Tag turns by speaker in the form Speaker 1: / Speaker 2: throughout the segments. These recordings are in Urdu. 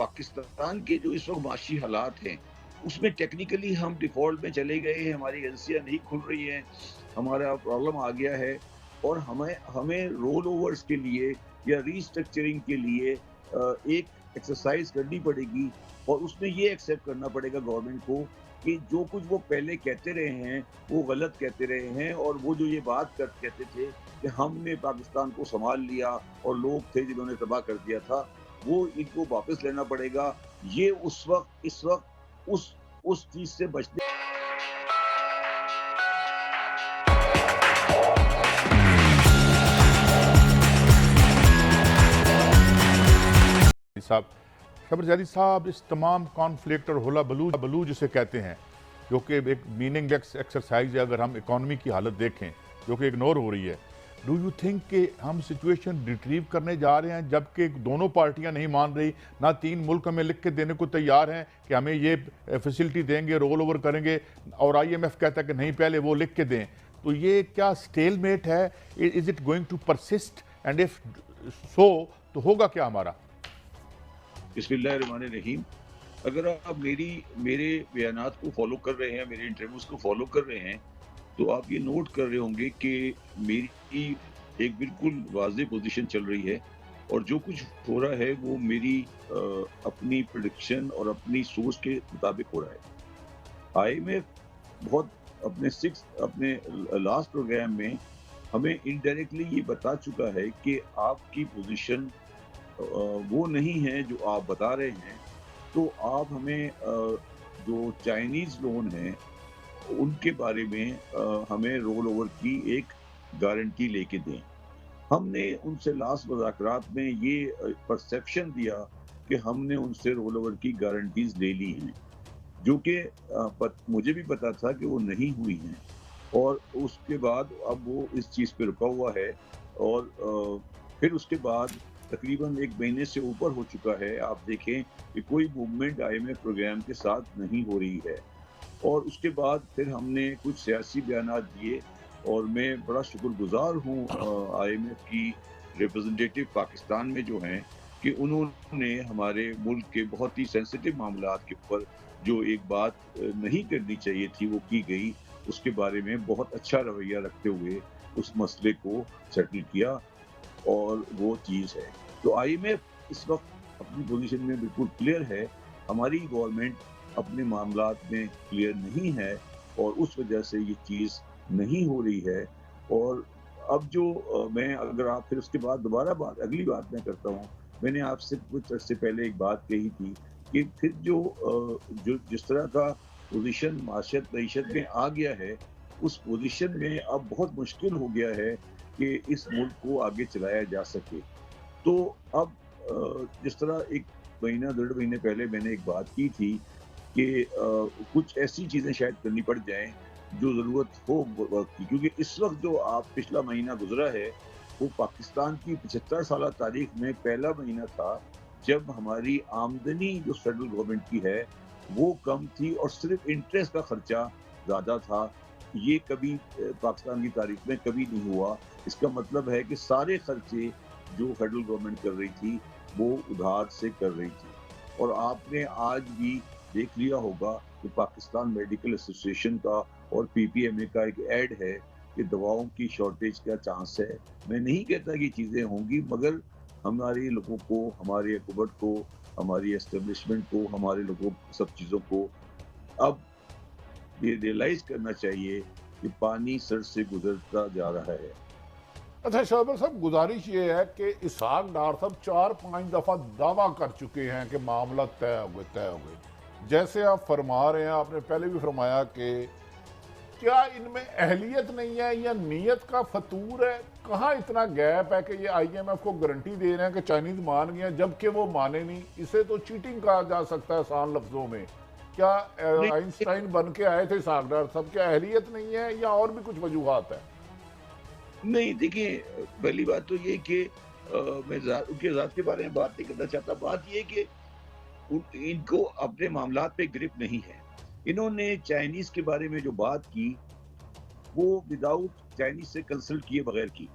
Speaker 1: پاکستان کے جو اس وقت معاشی حالات ہیں اس میں ٹیکنیکلی ہم ڈیفالٹ میں چلے گئے ہیں، ہماری ایجنسیاں نہیں کھل رہی ہیں، ہمارا پرابلم آ گیا ہے، اور ہمیں رول اوورز کے لیے یا ریسٹرکچرنگ کے لیے ایک ایکسرسائز کرنی پڑے گی، اور اس میں یہ ایکسیپٹ کرنا پڑے گا گورنمنٹ کو کہ جو کچھ وہ پہلے کہتے رہے ہیں وہ غلط کہتے رہے ہیں، اور وہ جو یہ بات کہتے تھے کہ ہم نے پاکستان کو سنبھال لیا اور لوگ تھے جنہوں نے تباہ کر دیا تھا، وہ ان کو واپس لینا پڑے گا۔ یہ اس وقت اس چیز سے بچنے
Speaker 2: صاحب شبر زیادی صاحب، اس تمام کانفلکٹ اور ہلا بلو جسے کہتے ہیں، جو کہ ایک میننگ لیس ایکسرسائز ہے، اگر ہم اکانومی کی حالت دیکھیں جو کہ اگنور ہو رہی ہے، ڈو یو تھنک کہ ہم سچویشن ریٹریو کرنے جا رہے ہیں جبکہ دونوں پارٹیاں نہیں مان رہی؟ نہ تین ملک ہمیں لکھ کے دینے کو تیار ہیں کہ ہمیں یہ فیسلٹی دیں گے، رول اوور کریں گے، اور آئی ایم ایف کہتا ہے کہ نہیں پہلے وہ لکھ کے دیں، تو یہ کیا سٹیل میٹ ہے؟ Is it going to persist? And if so تو ہوگا کیا ہمارا؟
Speaker 1: بسم اللہ الرحمن الرحیم، اگر آپ میرے بیانات کو فالو کر رہے ہیں، میرے انٹرویوز کو فالو کر رہے ہیں، تو آپ یہ نوٹ کر رہے ہوں گے کہ میری ایک بالکل واضح پوزیشن چل رہی ہے، اور جو کچھ ہو رہا ہے وہ میری اپنی پریڈکشن اور اپنی سوچ کے مطابق ہو رہا ہے۔ آئی ایم ایف بہت اپنے لاسٹ پروگرام میں ہمیں انڈائریکٹلی یہ بتا چکا ہے کہ آپ کی پوزیشن وہ نہیں ہے جو آپ بتا رہے ہیں، تو آپ ہمیں جو چائنیز لون ہیں ان کے بارے میں ہمیں رول اوور کی ایک گارنٹی لے کے دیں۔ ہم نے ان سے لاسٹ مذاکرات میں یہ پرسیپشن دیا کہ ہم نے ان سے رول اوور کی گارنٹیز لے لی ہیں، جو کہ مجھے بھی پتا تھا کہ وہ نہیں ہوئی ہیں، اور اس کے بعد اب وہ اس چیز پہ رکا ہوا ہے، اور پھر اس کے بعد تقریباً ایک مہینے سے اوپر ہو چکا ہے، آپ دیکھیں کہ کوئی movement I M F programme کے ساتھ نہیں ہو رہی ہے، اور اس کے بعد پھر ہم نے کچھ سیاسی بیانات دیے، اور میں بڑا شکر گزار ہوں آئی ایم ایف کی ریپرزنٹیٹو پاکستان میں جو ہیں، کہ انہوں نے ہمارے ملک کے بہت ہی سینسٹیو معاملات کے اوپر جو ایک بات نہیں کرنی چاہیے تھی وہ کی گئی، اس کے بارے میں بہت اچھا رویہ رکھتے ہوئے اس مسئلے کو سیٹل کیا، اور وہ چیز ہے۔ تو آئی ایم ایف اس وقت اپنی پوزیشن میں بالکل کلیئر ہے، ہماری گورنمنٹ اپنے معاملات میں کلیئر نہیں ہے، اور اس وجہ سے یہ چیز نہیں ہو رہی ہے۔ اور اب جو میں اگر آپ پھر اس کے بعد دوبارہ اگلی بات میں کرتا ہوں، میں نے آپ سے کچھ عرصے پہلے ایک بات کہی تھی کہ پھر جو جس طرح کا پوزیشن معیشت میں آ گیا ہے، اس پوزیشن میں اب بہت مشکل ہو گیا ہے کہ اس ملک کو آگے چلایا جا سکے۔ تو اب جس طرح ایک مہینہ 1.5 مہینے پہلے میں نے ایک بات کی تھی کہ کچھ ایسی چیزیں شاید کرنی پڑ جائیں جو ضرورت ہو وقت کی، کیونکہ اس وقت جو آپ پچھلا مہینہ گزرا ہے وہ پاکستان کی 75 سالہ تاریخ میں پہلا مہینہ تھا جب ہماری آمدنی جو فیڈرل گورنمنٹ کی ہے وہ کم تھی، اور صرف انٹرسٹ کا خرچہ زیادہ تھا۔ یہ کبھی پاکستان کی تاریخ میں کبھی نہیں ہوا۔ اس کا مطلب ہے کہ سارے خرچے جو فیڈرل گورنمنٹ کر رہی تھی وہ ادھار سے کر رہی تھی، اور آپ نے آج بھی دیکھ لیا ہوگا کہ پاکستان میڈیکل ایسوسی ایشن کا اور پی پی ایم اے کا ایک ایڈ ہے کہ دواؤں کی شارٹیج کا چانس ہے۔ میں نہیں کہتا کہ چیزیں ہوں گی، مگر ہمارے لوگوں کو، ہماری حکومت کو، ہماری اسٹیبلشمنٹ کو، ہمارے لوگوں سب چیزوں کو اب یہ ریئلائز کرنا چاہیے کہ پانی سر سے گزرتا جا رہا ہے۔
Speaker 2: اچھا شعبہ صاحب، گزارش یہ ہے کہ اسحاق ڈار صاحب 4-5 دفعہ دعویٰ کر چکے ہیں کہ معاملہ طے ہو گئے، جیسے آپ فرما رہے ہیں، آپ نے پہلے بھی فرمایا کہ کیا ان میں اہلیت نہیں ہے یا نیت کا فطور ہے؟ کہاں اتنا گیپ ہے کہ یہ آئی ایم ایف کو گارنٹی دے رہے ہیں کہ چائنیز مان گئے ہیں جبکہ وہ مانے نہیں؟ اسے تو چیٹنگ کہا جا سکتا ہے آسان لفظوں میں۔ کیا آئنسٹائن بن کے آئے تھے اسحاق ڈار صاحب؟ کیا اہلیت نہیں ہے یا اور بھی کچھ وجوہات ہیں؟
Speaker 1: نہیں، دیکھیں، پہلی بات تو یہ کہ میں ان کے ذات کے بارے میں بات نہیں کرنا چاہتا۔ بات یہ کہ ان کو اپنے معاملات پہ گرپ نہیں ہے۔ انہوں نے چائنیز کے بارے میں جو بات کی وہ وداؤٹ چائنیز سے کنسلٹ کیے بغیر کی۔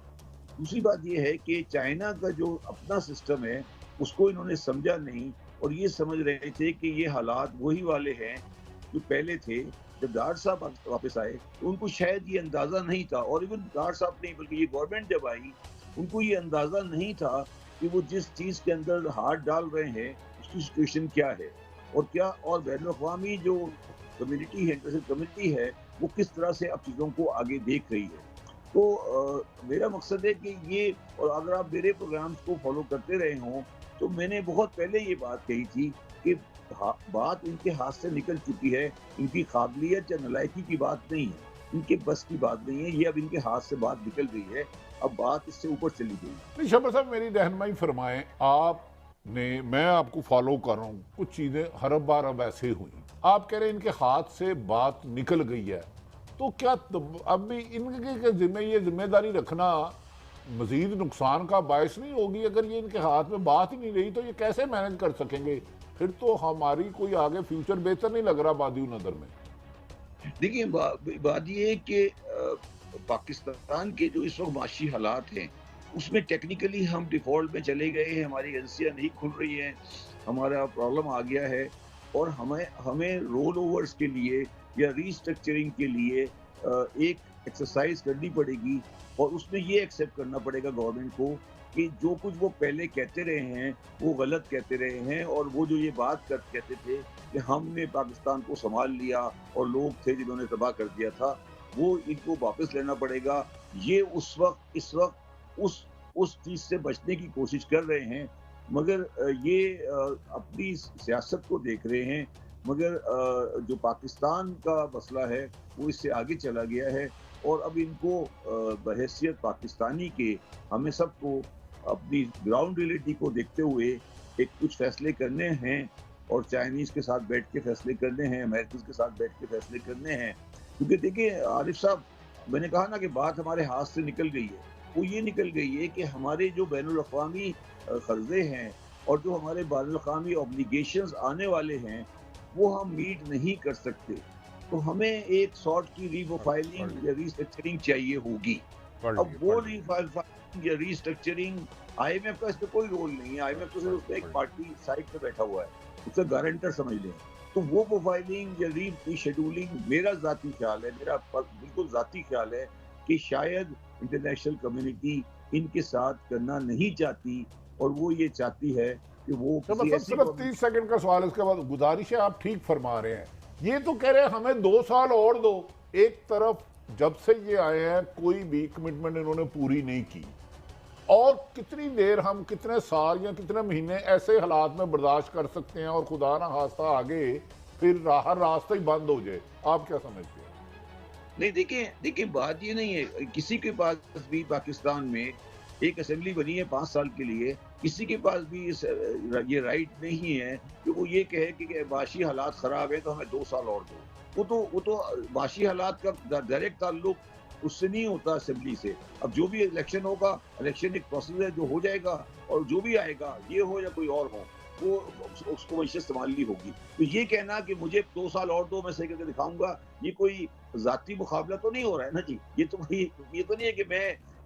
Speaker 1: دوسری بات یہ ہے کہ چائنا کا جو اپنا سسٹم ہے اس کو انہوں نے سمجھا نہیں، اور یہ سمجھ رہے تھے کہ یہ حالات وہی والے ہیں جو پہلے تھے. جب ڈار صاحب واپس آئے تو ان کو شاید یہ اندازہ نہیں تھا, اور ایون ڈار صاحب نہیں بلکہ یہ گورنمنٹ جب آئی ان کو یہ اندازہ نہیں تھا کہ وہ جس چیز کے اندر ہاتھ ڈال رہے ہیں اس کی سچویشن کیا ہے, اور بین الاقوامی جو کمیونٹی ہے, انٹرنیشنل کمیونٹی ہے, وہ کس طرح سے اب چیزوں کو آگے دیکھ رہی ہے. تو میرا مقصد ہے کہ یہ, اور اگر آپ میرے پروگرامز کو فالو کرتے رہے ہوں تو میں نے بہت پہلے یہ بات کہی تھی کہ بات ان کے ہاتھ سے نکل چکی ہے. ان کی قابلیت یا نالائکی کی بات نہیں ہے, ان کے بس کی بات نہیں ہے, یہ اب ان کے ہاتھ سے بات نکل گئی ہے, اب بات اس سے اوپر چلی گئی.
Speaker 3: شبر صاحب میری رہنمائی فرمائیں. میں آپ کو فالو کر رہا ہوں, کچھ چیزیں ہر بار اب ایسے ہوئی. آپ کہہ رہے ہیں ان کے ہاتھ سے بات نکل گئی ہے, تو کیا اب بھی ان کے ذمہ یہ ذمہ داری رکھنا مزید نقصان کا باعث نہیں ہوگی؟ اگر یہ ان کے ہاتھ میں بات ہی نہیں رہی تو یہ کیسے مینج کر سکیں گے؟ پھر تو ہماری کوئی آگے فیوچر بہتر نہیں لگ رہا بادی نظر میں.
Speaker 1: دیکھیں بات یہ ہے کہ پاکستان کے جو اس وقت معاشی حالات ہیں اس میں ٹیکنیکلی ہم ڈیفالٹ میں چلے گئے ہیں, ہماری ایجنسیاں نہیں کھل رہی ہیں, ہمارا پرابلم آ گیا ہے, اور ہمیں رول اوورز کے لیے یا ری اسٹرکچرنگ کے لیے ایک ایکسرسائز کرنی پڑے گی, اور اس میں یہ ایکسیپٹ کرنا پڑے گا گورنمنٹ کو کہ جو کچھ وہ پہلے کہتے رہے ہیں وہ غلط کہتے رہے ہیں, اور وہ جو یہ بات کہتے تھے کہ ہم نے پاکستان کو سنبھال لیا اور لوگ تھے جنہوں نے تباہ کر دیا تھا, وہ ان کو واپس لینا پڑے گا. یہ اس وقت اس چیز سے بچنے کی کوشش کر رہے ہیں, مگر یہ اپنی سیاست کو دیکھ رہے ہیں, مگر جو پاکستان کا مسئلہ ہے وہ اس سے آگے چلا گیا ہے, اور اب ان کو بحیثیت پاکستانی کے ہمیں سب کو اپنی گراؤنڈ ریئلٹی کو دیکھتے ہوئے ایک کچھ فیصلے کرنے ہیں, اور چائنیز کے ساتھ بیٹھ کے فیصلے کرنے ہیں, امریکیز کے ساتھ بیٹھ کے فیصلے کرنے ہیں. کیونکہ دیکھیں عارف صاحب, میں نے کہا نا کہ بات ہمارے ہاتھ سے نکل گئی ہے, وہ یہ نکل گئی ہے کہ ہمارے جو بین الاقوامی قرضے ہیں اور جو ہمارے بین الاقوامی اوبلیگیشنز آنے والے ہیں وہ ہم میٹ نہیں کر سکتے. تو ہمیں ایک سارٹ کی ری پروفائلنگ یا ری اسٹرکچرنگ چاہیے ہوگی. اب وہ ری پروفائلنگ یا ری اسٹرکچرنگ, آئی ایم ایف کا اس میں کوئی رول نہیں ہے, آئی ایم ایف تو صرف ایک پارٹی سائڈ پہ بیٹھا ہوا ہے, اس سے گارنٹر سمجھ لیں. تو وہ پروفائلنگ یا ری شیڈولنگ, میرا ذاتی خیال ہے, میرا بالکل ذاتی خیال ہے کہ شاید انٹرنیشنل کمیونٹی ان کے ساتھ کرنا نہیں چاہتی, اور وہ یہ چاہتی ہے کہ وہ
Speaker 3: صرف 30 سیکنڈ کا سوال, اس کے بعد گزارش ہے. آپ ٹھیک فرما رہے ہیں, یہ تو کہہ رہے ہیں ہمیں 2 سال اور دو. ایک طرف جب سے یہ آئے ہیں کوئی بھی کمٹمنٹ انہوں نے پوری نہیں کی, اور کتنی دیر ہم کتنے سال یا کتنے مہینے ایسے حالات میں برداشت کر سکتے ہیں, اور خدا نہ خواستہ آگے پھر ہر راستہ ہی بند ہو جائے؟ آپ کیا سمجھتے ہیں؟
Speaker 1: نہیں, دیکھیں بات یہ نہیں ہے, کسی کے پاس بھی پاکستان میں ایک اسمبلی بنی ہے 5 سال کے لیے, کسی کے پاس بھی یہ رائٹ نہیں ہے کہ وہ یہ کہے کہ معاشی حالات خراب ہیں تو ہمیں 2 سال اور دو. وہ تو معاشی حالات کا ڈائریکٹ تعلق اس سے نہیں ہوتا اسمبلی سے. اب جو بھی الیکشن ہوگا, الیکشن ایک پروسیس ہے جو ہو جائے گا, اور جو بھی آئے گا, یہ ہو یا کوئی اور ہو, وہ اس کو معیشت سنبھالنی ہوگی. تو یہ کہنا کہ مجھے 2 سال اور دو, میں صحیح کر کے دکھاؤں گا, یہ کوئی ذاتی مقابلہ تو نہیں ہو رہا ہے نا جی. یہ تو نہیں ہے کہ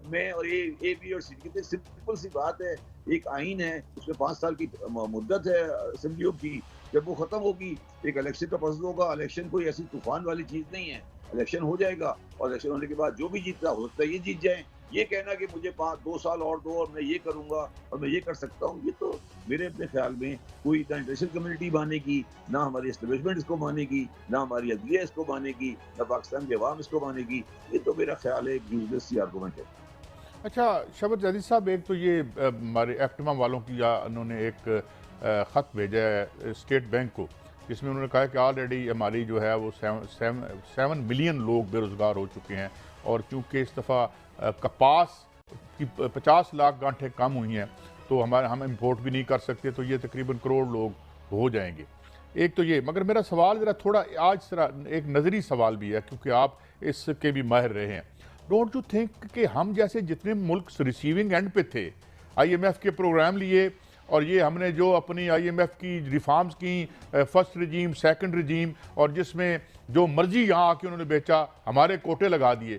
Speaker 1: میں اور اے بی اور سی ڈی. سمپل سی بات ہے, ایک آئین ہے, اس میں 5 سال کی مدت ہے اسمبلیوں کی, جب وہ ختم ہوگی ایک الیکشن کا پروسیس ہوگا. الیکشن کوئی ایسی طوفان والی چیز نہیں ہے, الیکشن ہو جائے گا, اور الیکشن ہونے کے بعد جو بھی جیتتا ہو سکتا ہے یہ جیت جائیں. یہ کہنا کہ مجھے 2 سال اور دو اور میں یہ کروں گا اور میں یہ کر سکتا ہوں, یہ تو میرے اپنے خیال میں کوئی نہ انٹرنیشنل کمیونٹی مانے گی, نہ ہماری اسٹیبلشمنٹ اس کو مانے گی, نہ ہماری عدلیہ اس کو مانے گی, نہ پاکستان کی عوام اس کو مانے گی. یہ تو میرا خیال ہے ایک یوزلیس سی آرگومنٹ ہے.
Speaker 2: اچھا شبر جدید صاحب, ایک تو یہ ہمارے ایفٹما والوں کی انہوں نے ایک خط بھیجا ہے اسٹیٹ بینک کو, جس میں انہوں نے کہا کہ آلریڈی ہماری جو ہے وہ 7 ملین لوگ بے روزگار ہو چکے ہیں, اور چونکہ اس دفعہ کپاس کی 50 لاکھ گانٹھیں کم ہوئی ہیں تو ہم امپورٹ بھی نہیں کر سکتے, تو یہ تقریباً کروڑ لوگ ہو جائیں گے. ایک تو یہ, مگر میرا سوال ذرا تھوڑا آج ذرا ایک نظری سوال بھی ہے, کیونکہ آپ اس کے بھی ماہر رہے ہیں. ڈونٹ یو تھنک کہ ہم جیسے جتنے ملک ریسیونگ اینڈ پہ تھے, آئی ایم ایف کے پروگرام لیے, اور یہ ہم نے جو اپنی آئی ایم ایف کی ریفارمز کی, فرسٹ رجیم, سیکنڈ رجیم, اور جس میں جو مرضی یہاں آ کے انہوں نے بیچا, ہمارے کوٹے لگا دیے,